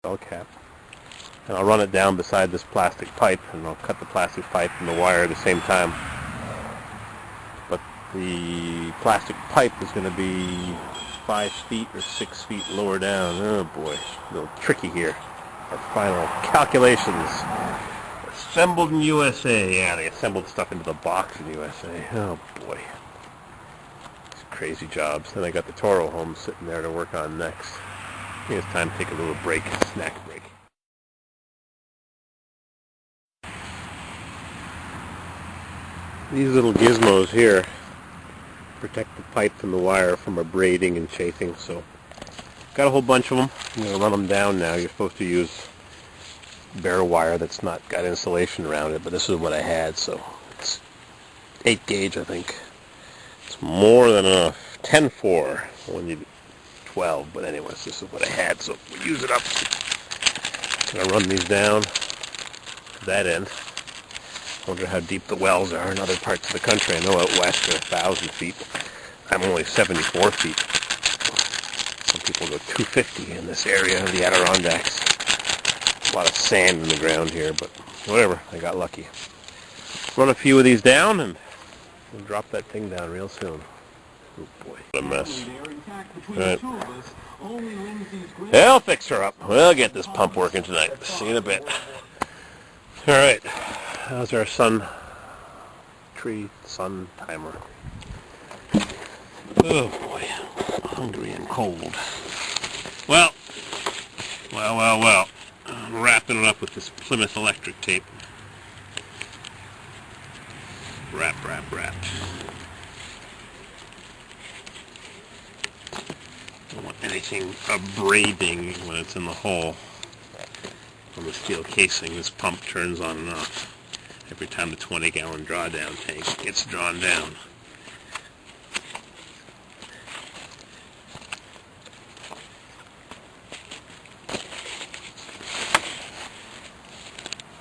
Well cap, and I'll run it down beside this plastic pipe, and I'll cut the plastic pipe and the wire at the same time. But the plastic pipe is going to be 5 feet or 6 feet lower down. Oh boy, a little tricky here. Our final calculations. Assembled in USA. Yeah, they assembled stuff into the box in USA. Oh boy. These crazy jobs. Then I got the Toro home sitting there to work on next. I think it's time to take a little break, snack break. These little gizmos here protect the pipe and the wire from abrading and chafing, so got a whole bunch of them. I'm going to run them down now. You're supposed to use bare wire that's not got insulation around it, but this is what I had, so it's 8 gauge, I think. It's more than enough. 10-4 when you do 12, but anyways, this is what I had, so we'll use it up. I'm going to run these down to that end. I wonder how deep the wells are in other parts of the country. I know out west they're 1,000 feet. I'm only 74 feet. Some people go 250 in this area of the Adirondacks. A lot of sand in the ground here, but whatever, I got lucky. Run a few of these down and we'll drop that thing down real soon. Oh boy, what a mess. Alright. I'll fix her up. We'll get this pump working tonight. See you in a bit. Alright, how's our sun timer? Oh boy, hungry and cold. Well. I'm wrapping it up with this Plymouth electric tape. Wrap. Don't want anything abrading when it's in the hole. On the steel casing, this pump turns on and off every time the 20-gallon drawdown tank gets drawn down.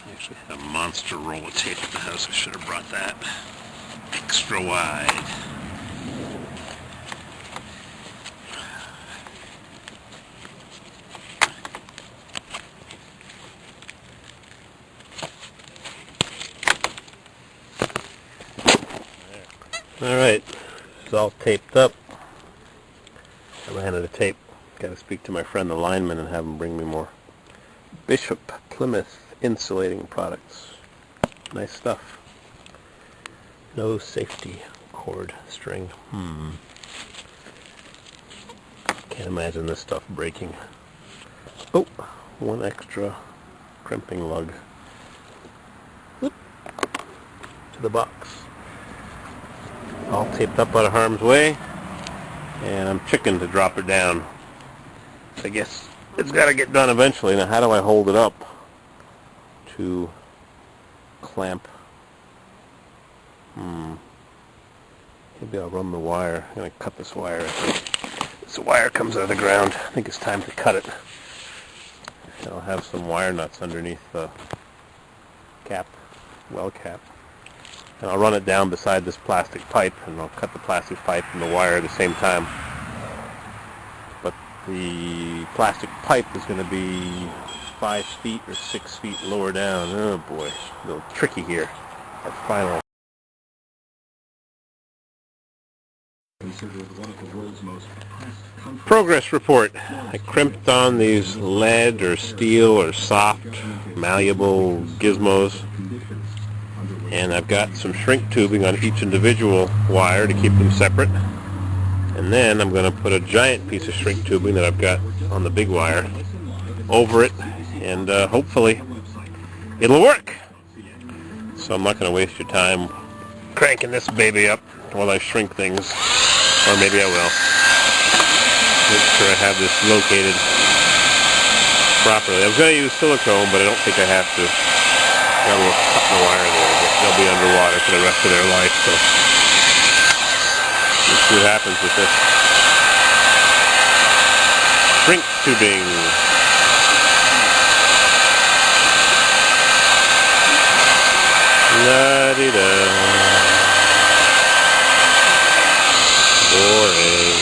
I actually had a monster roll of tape at the house. I should have brought that extra wide. Alright, it's all taped up. I ran out of tape. Got to speak to my friend the lineman and have him bring me more. Bishop Plymouth insulating products. Nice stuff. No safety cord string. Can't imagine this stuff breaking. Oh, one extra crimping lug. Whoop. To the box. All taped up out of harm's way, and I'm chicken to drop her down. I guess it's got to get done eventually. Now, how do I hold it up to clamp? Maybe I'll run the wire. I'm going to cut this wire. This wire comes out of the ground. I think it's time to cut it. And I'll have some wire nuts underneath the cap, well cap. And I'll run it down beside this plastic pipe, and I'll cut the plastic pipe and the wire at the same time. But the plastic pipe is going to be 5 feet or 6 feet lower down. Oh boy, a little tricky here. Our final. Progress report. I crimped on these lead or steel or soft, malleable gizmos. And I've got some shrink tubing on each individual wire to keep them separate. And then I'm going to put a giant piece of shrink tubing that I've got on the big wire over it, and hopefully it'll work. So I'm not going to waste your time cranking this baby up while I shrink things, or maybe I will. Make sure I have this located properly. I was going to use silicone, but I don't think I have to. Got a little cut in the wire there. They'll be underwater for the rest of their life, so let's see what happens with this. Shrink tubing. La-di-da. Boring.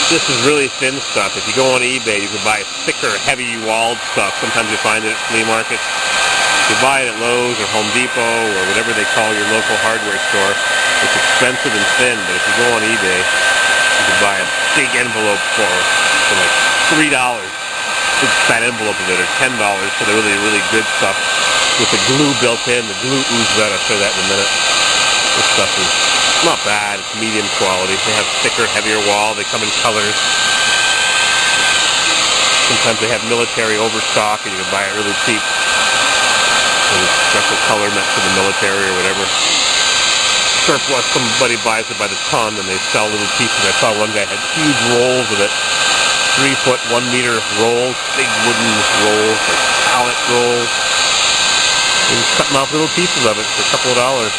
This is really thin stuff. If you go on eBay, you can buy thicker, heavy walled stuff. Sometimes you find it at flea markets. You buy it at Lowe's or Home Depot or whatever they call your local hardware store. It's expensive and thin, but if you go on eBay, you can buy a big envelope for like $3. Big fat envelope of it, or $10 for the really, really good stuff with the glue built in. The glue oozes out. I'll show you that in a minute. This stuff is not bad. It's medium quality. They have thicker, heavier wall. They come in colors. Sometimes they have military overstock, and you can buy it really cheap. And it's special color meant for the military or whatever. Surplus, somebody buys it by the ton, and they sell little pieces. I saw one guy had huge rolls of it. 3-foot, 1-meter rolls, big wooden rolls, like pallet rolls. And he's cutting off little pieces of it for a couple of dollars.